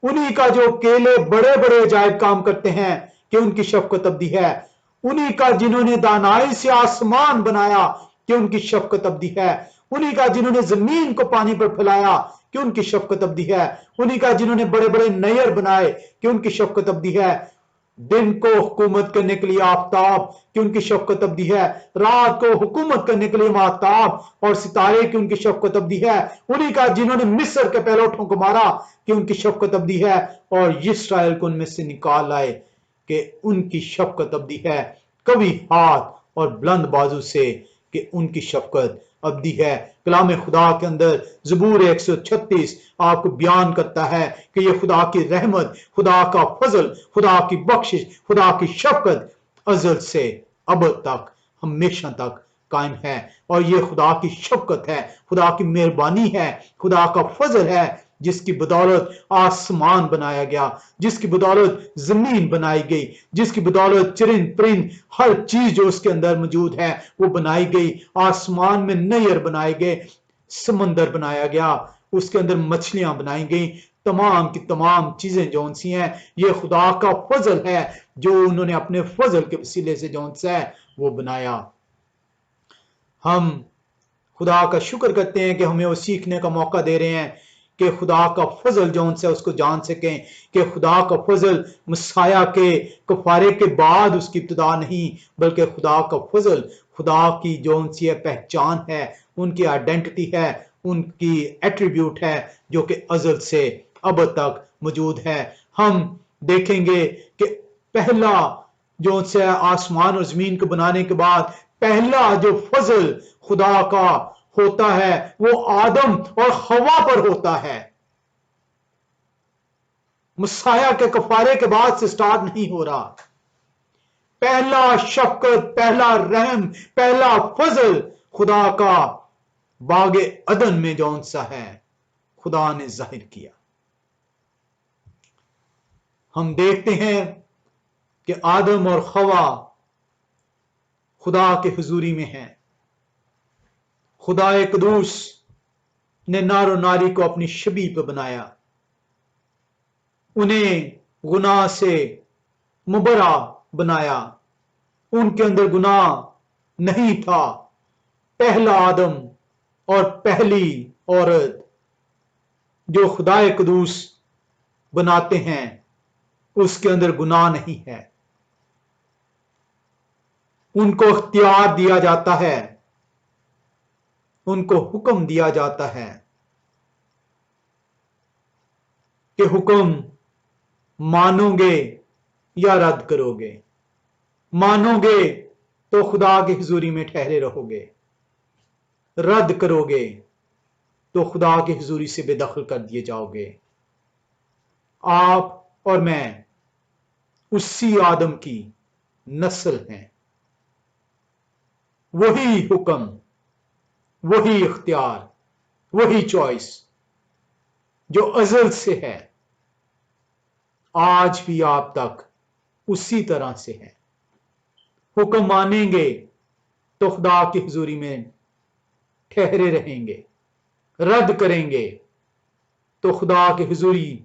उन्हीं का जो केले बड़े बड़े अजायब काम करते हैं कि उनकी शफकत अब्दी है। उन्हीं का जिन्होंने दानाई से आसमान बनाया कि उनकी शफकत अब्दी है। उन्हीं का जिन्होंने जमीन को पानी पर फैलाया कि उनकी शफकत अब्दी है। उन्हीं का जिन्होंने बड़े बड़े नहर बनाए कि उनकी शफकत अब्दी है। दिन को हुकूमत करने के लिए आफताब कि उनकी शफकत अब्दी है। रात को हुकूमत करने के लिए महताब और सितारे की उनकी शफकत अब्दी है। उन्हीं का जिन्होंने मिस्र के पहलौठों को मारा कि उनकी शफकत अब्दी है, और इस्राएल को उनमें से निकाल लाए कि उनकी शफकत अब्दी है। कभी हाथ और बुलंद बाजू से कि उनकी शफकत अब्दी है। कलाम खुदा के अंदर ज़बूर 136 आपको बयान करता है कि यह खुदा की रहमत, खुदा का फजल, खुदा की बख्शिश, खुदा की शफकत अजल से अबद तक, हमेशा तक कायम है। और यह खुदा की शफकत है, खुदा की मेहरबानी है, खुदा का फजल है, जिसकी बदौलत आसमान बनाया गया, जिसकी बदौलत जमीन बनाई गई, जिसकी बदौलत चिरिंद परिंद हर चीज जो उसके अंदर मौजूद है वो बनाई गई। आसमान में नहर बनाए गए, समंदर बनाया गया, उसके अंदर मछलियां बनाई गई। तमाम की तमाम चीजें जौन सी हैं, ये खुदा का फजल है, जो उन्होंने अपने फजल के वसीले से जौन सा है वो बनाया। हम खुदा का शुक्र करते हैं कि हमें वो सीखने का मौका दे रहे हैं کہ خدا کا فضل جو ان سے اس کو جان سکیں کہ خدا کا فضل مسیح کے کفارے کے بعد اس کی ابتدا نہیں، بلکہ خدا کا فضل خدا کی جو ان سے پہچان ہے، ان کی آئیڈینٹی ہے، ان کی ایٹریبیوٹ ہے جو کہ ازل سے اب تک موجود ہے۔ ہم دیکھیں گے کہ پہلا جو ان سے آسمان اور زمین کو بنانے کے بعد پہلا جو فضل خدا کا ہوتا ہے وہ آدم اور حوا پر ہوتا ہے، مسیح کے کفارے کے بعد سے سٹارٹ نہیں ہو رہا۔ پہلا شفقت، پہلا رحم، پہلا فضل خدا کا باغ عدن میں جو انسا ہے خدا نے ظاہر کیا۔ ہم دیکھتے ہیں کہ آدم اور حوا خدا کے حضوری میں ہیں۔ خدا قدوس نے نر و ناری کو اپنی شبیہ پہ بنایا، انہیں گناہ سے مبرا بنایا، ان کے اندر گناہ نہیں تھا۔ پہلا آدم اور پہلی عورت جو خدا قدوس بناتے ہیں اس کے اندر گناہ نہیں ہے، ان کو اختیار دیا جاتا ہے، ان کو حکم دیا جاتا ہے کہ حکم مانو گے یا رد کرو گے۔ مانو گے تو خدا کی حضوری میں ٹھہرے رہو گے، رد کرو گے تو خدا کی حضوری سے بے دخل کر دیے جاؤ گے۔ آپ اور میں اسی آدم کی نسل ہیں۔ وہی حکم، وہی اختیار، وہی چوائس جو ازل سے ہے آج بھی آپ تک اسی طرح سے ہے۔ حکم مانیں گے تو خدا کی حضوری میں ٹھہرے رہیں گے، رد کریں گے تو خدا کی حضوری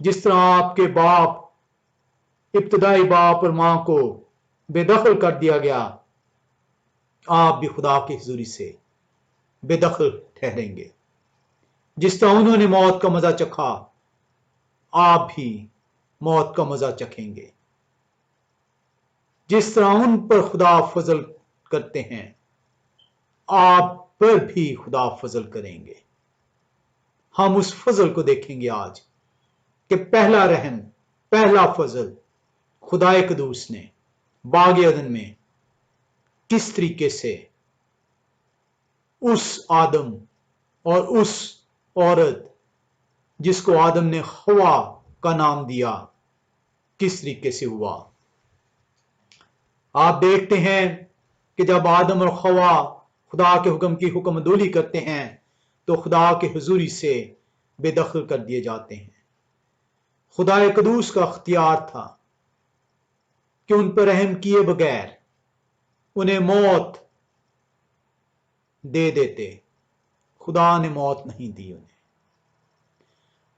جس طرح آپ کے باپ، ابتدائی باپ اور ماں کو بے دخل کر دیا گیا، آپ بھی خدا کی حضوری سے بے دخل ٹھہریں گے۔ جس طرح انہوں نے موت کا مزہ چکھا، آپ بھی موت کا مزہ چکھیں گے۔ جس طرح ان پر خدا فضل کرتے ہیں، آپ پر بھی خدا فضل کریں گے۔ ہم اس فضل کو دیکھیں گے آج کہ پہلا رحم، پہلا فضل خدا قدوس نے باغ عدن میں کس طریقے سے اس آدم اور اس عورت جس کو آدم نے حوا کا نام دیا، کس طریقے سے ہوا۔ آپ دیکھتے ہیں کہ جب آدم اور حوا خدا کے حکم کی حکم عدولی کرتے ہیں تو خدا کے حضوری سے بے دخل کر دیے جاتے ہیں۔ خدا قدوس کا اختیار تھا کہ ان پر رحم کیے بغیر انہیں موت دے دیتے، خدا نے موت نہیں دی انہیں۔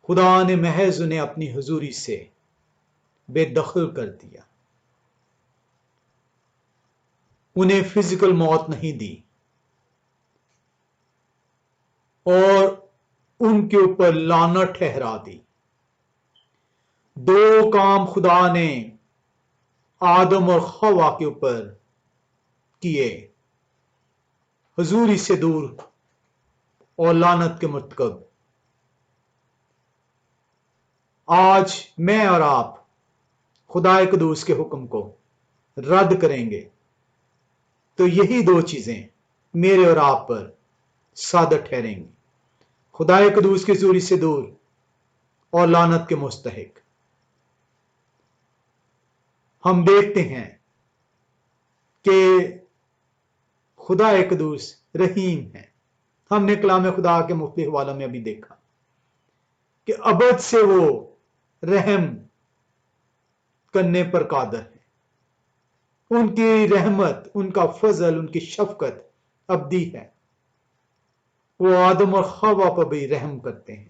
خدا نے محض انہیں اپنی حضوری سے بے دخل کر دیا، انہیں فزیکل موت نہیں دی، اور ان کے اوپر لعنت ٹھہرا دی۔ دو کام خدا نے آدم اور حوا کے اوپر کیے، حضوری سے دور اور لعنت کے مرتکب۔ آج میں اور آپ خدا قدوس کے حکم کو رد کریں گے تو یہی دو چیزیں میرے اور آپ پر صادر ٹھہریں گی، خدا قدوس کی حضوری سے دور اور لعنت کے مستحق۔ ہم دیکھتے ہیں کہ خدا قدوس رحیم ہے۔ ہم نے کلام خدا کے مختلف حوالوں میں ابھی دیکھا کہ ابد سے وہ رحم کرنے پر قادر ہے، ان کی رحمت، ان کا فضل، ان کی شفقت ابدی ہے۔ وہ آدم اور حوا پر بھی رحم کرتے ہیں،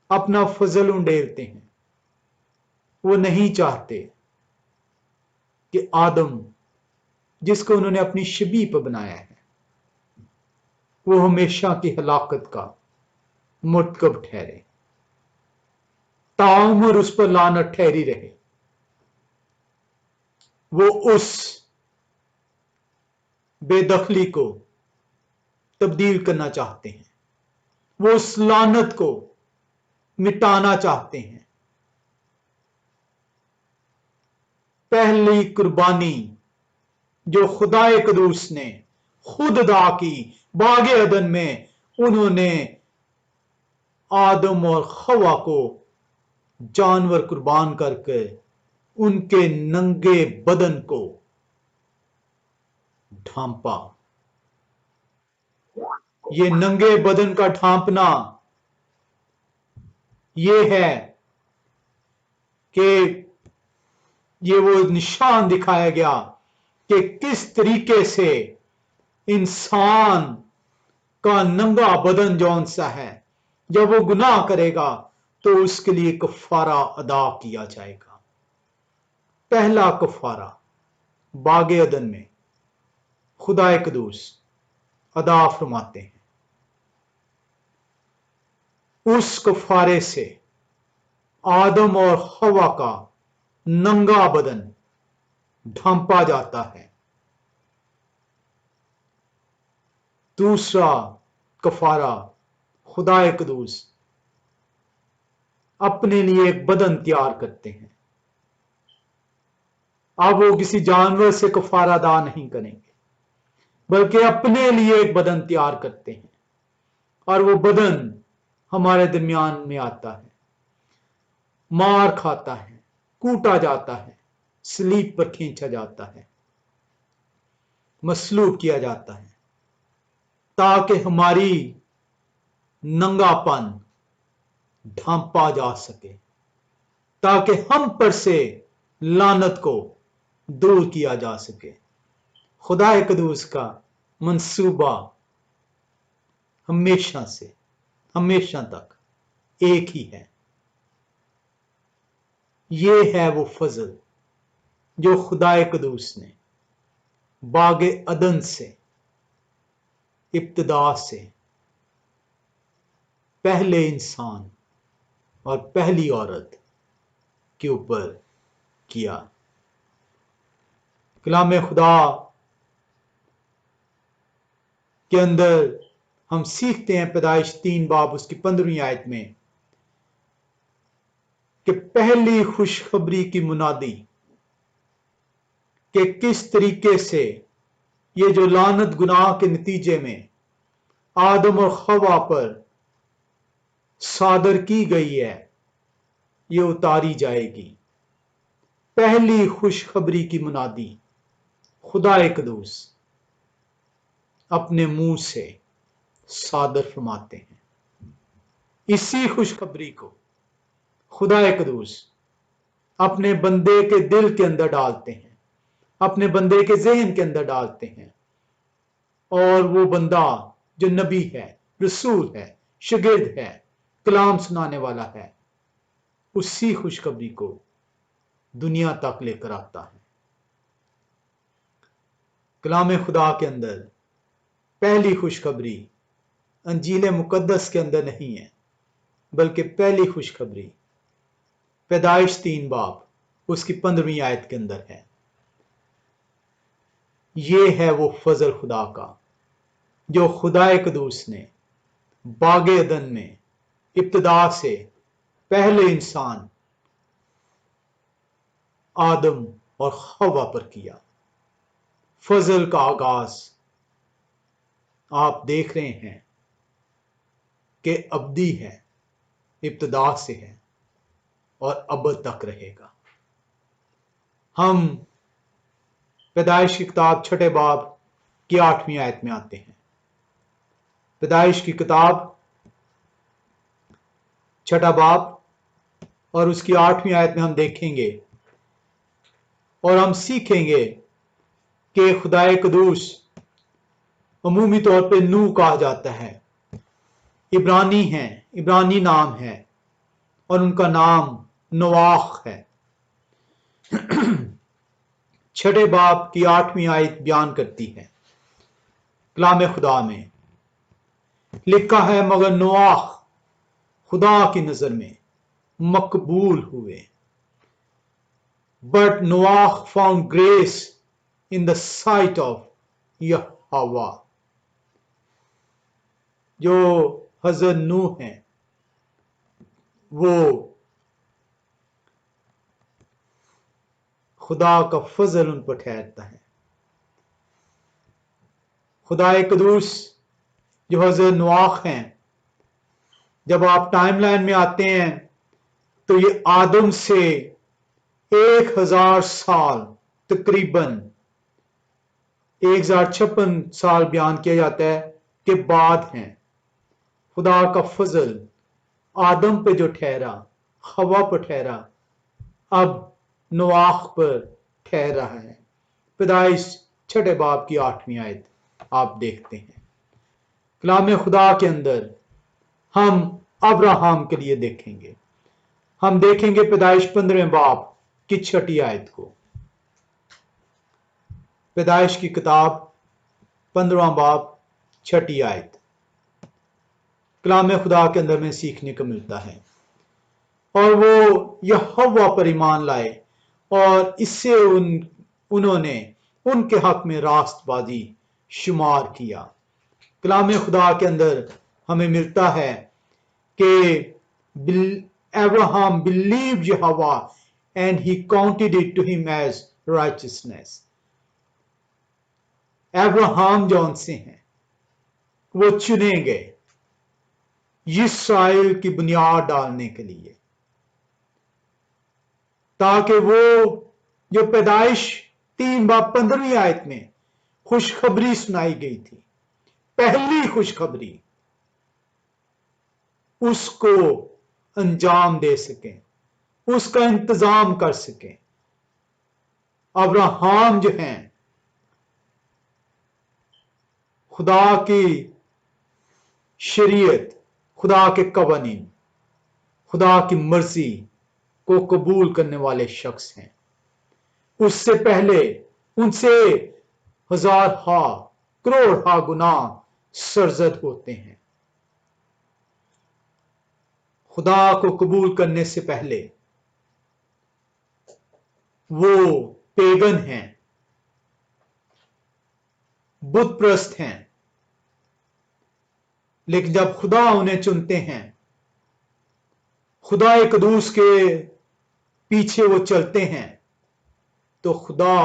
اپنا فضل انڈیلتے ہیں۔ وہ نہیں چاہتے کہ آدم جس کو انہوں نے اپنی شبیہ پر بنایا ہے وہ ہمیشہ کی ہلاکت کا मुर्तकब ठहरे, ताउम्र उस पर लानत ठहरी रहे। वो उस बेदखली को तब्दील करना चाहते हैं, वो उस लानत को मिटाना चाहते हैं। पहली कुर्बानी जो खुदाए कदूस ने खुद अदा की बागे अदन में, उन्होंने आदम और हवा को जानवर कुर्बान करके उनके नंगे बदन को ढांपा। ये नंगे बदन का ढांपना ये है कि ये वो निशान दिखाया गया कि किस तरीके से इंसान का नंगा बदन जौन सा है, जब वो गुनाह करेगा तो उसके लिए कफारा अदा किया जाएगा। पहला कफारा बागे अदन में खुदाए कदूस अदा फरमाते हैं। उस कफारे से आदम और हवा का नंगा बदन ढांपा जाता है। दूसरा कफारा खुदाए कदूस अपने लिए एक बदन तैयार करते हैं। अब वो किसी जानवर से कफारा अदा नहीं करेंगे, बल्कि अपने लिए एक बदन तैयार करते हैं, और वो बदन हमारे दरमियान में आता है, मार खाता है, कूटा जाता है, सलीब पर खींचा जाता है, मसलूब किया जाता है, ताकि हमारी नंगापन ढांपा जा सके, ताकि हम पर से लानत को दूर किया जा सके। खुदाए कदूस का मंसूबा हमेशा से हमेशा तक एक ही है। ये है वो फजल जो खुदाए कदूस ने बागे अदन से इब्तिदा से पहले इंसान और पहली औरत के ऊपर किया। कलाम खुदा के अंदर हम सीखते हैं पैदाइश 3 बाब उसकी 15वीं आयत में कि पहली खुशखबरी की मुनादी कि किस तरीके से ये जो लानत गुनाह के नतीजे में आदम और हवा पर सादर की गई है, ये उतारी जाएगी। पहली खुशखबरी की मुनादी खुदाए कदूस अपने मुंह से सादर फरमाते हैं। इसी खुशखबरी को खुदाए कदूस अपने बंदे के दिल के अंदर डालते हैं, अपने बंदे के जहन के अंदर डालते हैं, और वो बंदा जो नबी है, रसूल है, शागिर्द है, कलाम सुनाने वाला है, उसी खुशखबरी को दुनिया तक लेकर आता है। कलाम खुदा के अंदर पहली खुशखबरी अंजील मुकद्दस के अंदर नहीं है, बल्कि पहली खुशखबरी पैदाइश 3 बाब उसकी 15वीं आयत के अंदर है। ये है वो फजल खुदा का जो खुदाए कदूस ने बागे अदन में इब्तिदा से पहले इंसान आदम और हवा पर किया। फजल का आगाज आप देख रहे हैं कि अबदी है, इब्तिदा से है और अबद तक रहेगा। हम पैदाइश की किताब 6 बाब की 8वीं आयत में आते हैं। पैदाइश की किताब 6 बाब और उसकी 8वीं आयत में हम देखेंगे और हम सीखेंगे कि खुदाए कदूस अमूमी तौर पे नूह कहा जाता है, इब्रानी है, इब्रानी नाम है, और उनका नाम नवाख है। 6 बाब की 8वीं आयत बयान करती है, कलाम खुदा में लिखा है, मगर नवाख خدا کی نظر میں مقبول ہوئے. But Noah found grace in the sight of Yahweh. جو حضرت نوح ہیں وہ خدا کا فضل ان پر ٹھہرتا ہے. خدا قدوس جو حضرت نوح ہیں، جب آپ ٹائم لائن میں آتے ہیں تو یہ آدم سے 1000 سال تقریباً 1056 سال بیان کیا جاتا ہے کہ بعد ہیں. خدا کا فضل آدم پہ جو ٹھہرا، ہوا پر ٹھہرا، اب نوح پر ٹھہر رہا ہے. پیدائش 6 باب کی 8ویں آیت آپ دیکھتے ہیں. کلام خدا کے اندر ہم ابراہم کے لیے دیکھیں گے. ہم دیکھیں گے پیدائش 15 باب کی 6 آیت کو. پیدائش کی کتاب 15 باب 6 آیت کلام خدا کے اندر میں سیکھنے کو ملتا ہے. اور وہ یہوہ پر ایمان لائے اور اس سے انہوں نے ان کے حق میں راست بازی شمار کیا. کلام خدا کے اندر ہمیں ملتا ہے کہ Abraham believed Jehovah and he counted it to him as righteousness. Abraham جون سے ہیں وہ چنے گئے اسرائیل کی بنیاد ڈالنے کے لیے، تاکہ وہ جو پیدائش 3 باب 15ویں آیت میں خوشخبری سنائی گئی تھی، پہلی خوشخبری، اس کو انجام دے سکیں، اس کا انتظام کر سکیں. ابراہم جو ہیں خدا کی شریعت، خدا کے قوانین، خدا کی مرضی کو قبول کرنے والے شخص ہیں. اس سے پہلے ان سے 1000 کروڑ گناہ سرزد ہوتے ہیں. خدا کو قبول کرنے سے پہلے وہ پیگن ہیں، بت پرست ہیں. لیکن جب خدا انہیں چنتے ہیں، خدا قدوس کے پیچھے وہ چلتے ہیں، تو خدا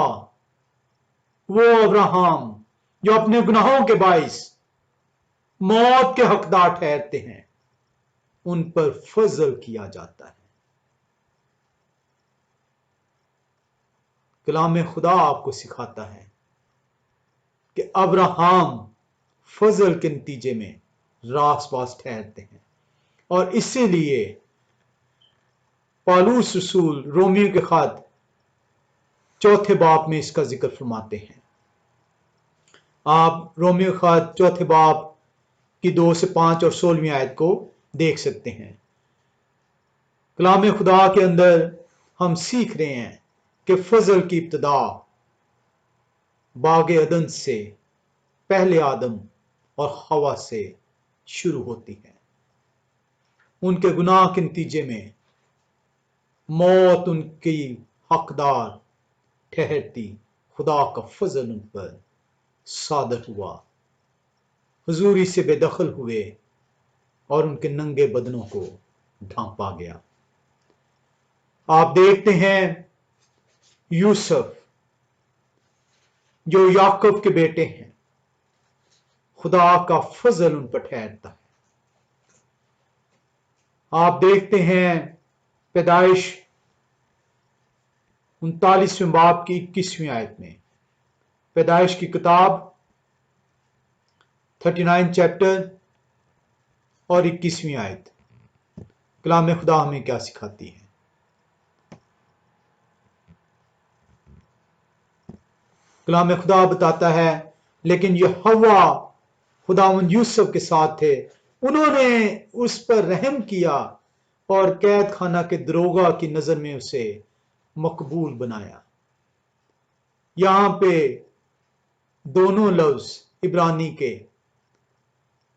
وہ ابراہم جو اپنے گناہوں کے باعث موت کے حقدار ٹھہرتے ہیں، ان پر فضل کیا جاتا ہے. کلام خدا آپ کو سکھاتا ہے کہ ابراہم فضل کے نتیجے میں راست باز ٹھہرتے ہیں. اور اسی لیے پالوس رسول رومیو کے خط 4 باب میں اس کا ذکر فرماتے ہیں. آپ رومیو خط 4 باب کی 2 سے 5 اور 16ویں آیت کو دیکھ سکتے ہیں. کلام خدا کے اندر ہم سیکھ رہے ہیں کہ فضل کی ابتدا باغ عدن سے پہلے آدم اور حوا سے شروع ہوتی ہے. ان کے گناہ کے نتیجے میں موت ان کی حقدار ٹھہرتی. خدا کا فضل ان پر صادر ہوا، حضوری سے بے دخل ہوئے اور ان کے ننگے بدنوں کو ڈھانپا گیا. آپ دیکھتے ہیں یوسف جو یعقوب کے بیٹے ہیں، خدا کا فضل ان پر ٹھہرتا ہے. آپ دیکھتے ہیں پیدائش 39 باب کی 21ویں آیت میں، پیدائش کی کتاب 39 چیپٹر اور 21ویں آیت. کلام خدا ہمیں کیا سکھاتی ہے؟ کلام خدا بتاتا ہے لیکن یہوہ خداوند یوسف کے ساتھ تھے، انہوں نے اس پر رحم کیا اور قید خانہ کے دروغہ کی نظر میں اسے مقبول بنایا. یہاں پہ دونوں لفظ عبرانی کے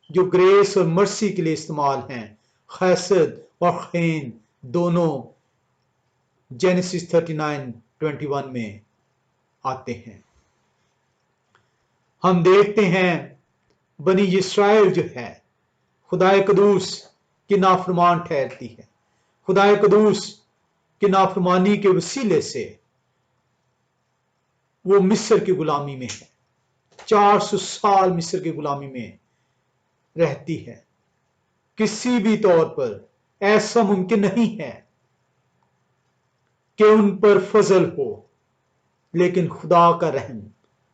جو گریس اور مرسی کے لیے استعمال ہیں، खैसद और खैन दोनों जेनेसिस 39:21 में आते हैं। हम देखते हैं बनी इस्राएल जो है खुदाए कदूस की नाफरमान ठहरती है। खुदाए कदूस की नाफरमानी के वसीले से वो मिस्र की गुलामी में है, 400 साल मिस्र की गुलामी में रहती है। किसी भी तौर पर ऐसा मुमकिन नहीं है कि उन पर फजल हो, लेकिन खुदा का रहम,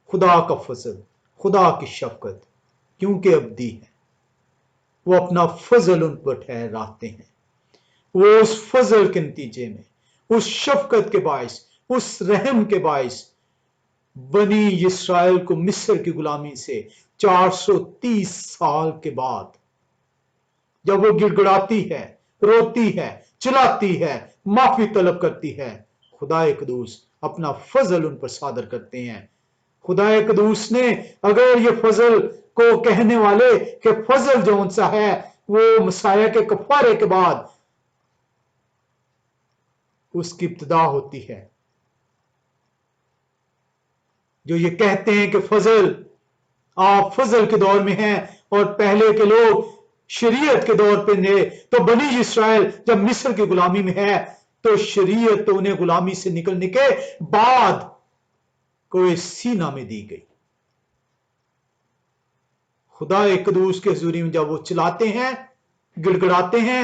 खुदा का फजल, खुदा की शफकत क्योंकि अब्दी है, वो अपना फजल उन पर ठहराते हैं। वो उस फजल के नतीजे में, उस शफकत के बायस, उस रहम के बायस बनी इस्राएल को मिस्र की गुलामी से 430 साल के बाद जब वो गिड़गिड़ाती है, रोती है, चिल्लाती है, माफी तलब करती है, खुदाए कदूस अपना फजल उन पर सादर करते हैं। खुदाए कदूस ने अगर ये फजल को कहने वाले कि फजल जो सा है वो मसाया के कफारे के बाद उसकी इब्तिदा होती है, जो ये कहते हैं कि फजल, आप फजल के दौर में हैं और पहले के लोग शरीयत के दौर पे ने, तो बनी इस्राएल जब मिस्र की गुलामी में है तो शरीयत तो उन्हें गुलामी से निकलने के बाद कोई सीना में दी गई। खुदा कदूस के हुजूरी में जब वो चिल्लाते हैं, गिड़गिड़ाते हैं,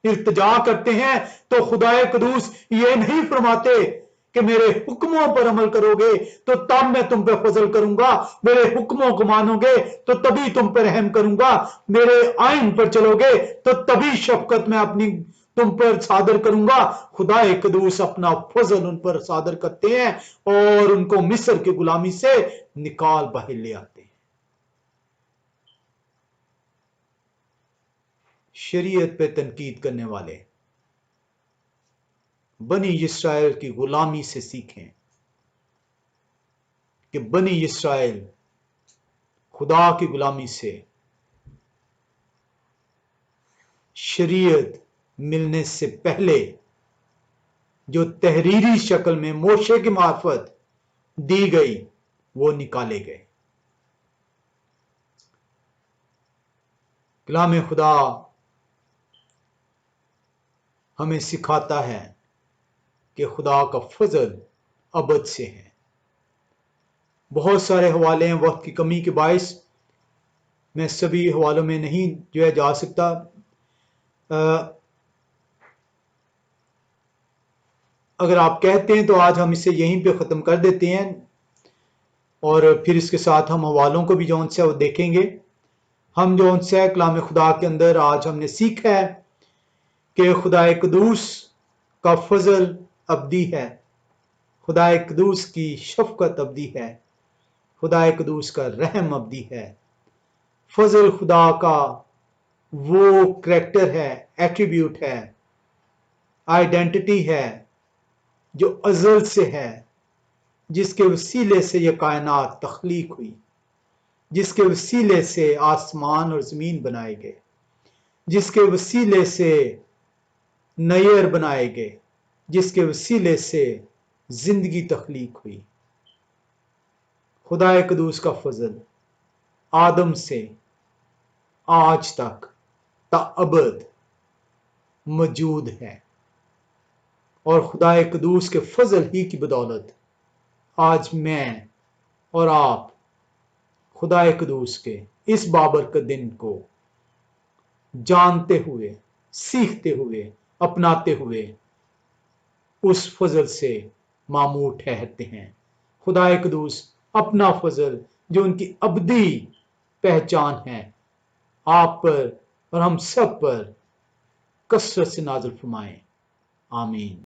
इल्तिजा करते हैं, तो खुदा कदूस ये नहीं फरमाते कि मेरे हुक्मों पर अमल करोगे तो तब मैं तुम पे फजल करूंगा, मेरे हुक्मों को मानोगे तो तभी तुम पर रहम करूंगा, मेरे आइन पर चलोगे तो तभी शफकत मैं अपनी तुम पर सादर करूंगा। खुदा कदूस अपना फजल उन पर सादर करते हैं और उनको मिस्र की गुलामी से निकाल बाहर ले आते हैं। शरीयत पे तनकीद करने वाले बनी इस्राएल की गुलामी से सीखें कि बनी इस्राएल खुदा की गुलामी से शरीयत मिलने से पहले जो तहरीरी शक्ल में मोशे की मार्फत दी गई वो निकाले गए। कलाम खुदा हमें सिखाता है कि खुदा का फजल अबद से है। बहुत सारे हवाले हैं, वक्त की कमी के बायस मैं सभी हवालों में नहीं जो है जा सकता। अगर आप कहते हैं तो आज हम इसे यहीं पे ख़त्म कर देते हैं और फिर इसके साथ हम हवालों को भी जो उनसे वो देखेंगे। हम जो उनसे कलाम खुदा के अंदर आज हमने सीखा है कि खुदा कदूस का फजल अब्दी है, खुदा कदूस की शफकत अब्दी है, खुदा कदूस का रहम अब्दी है। फजल खुदा का वो करैक्टर है, एट्रीब्यूट है, आइडेंटिटी है जो अजल से है, जिसके वसीले से यह कायनात तख्लीक हुई, जिसके वसीले से आसमान और ज़मीन बनाए गए, जिसके वसीले से नयर बनाए गए, जिसके वसीले से जिंदगी तख्लीक हुई। खुदा कदूस का फजल आदम से आज तक ताअबद मौजूद है और खुदा कदूस के फजल ही की बदौलत आज मैं और आप खुदा कदूस के इस बाबरकत दिन को जानते हुए, सीखते हुए, अपनाते हुए उस फजल से मामूर ठहरते हैं। खुदा कदूस अपना फजल जो उनकी अब्दी पहचान है आप पर और हम सब पर कसरत से नाज़िल फरमाएं। आमीन।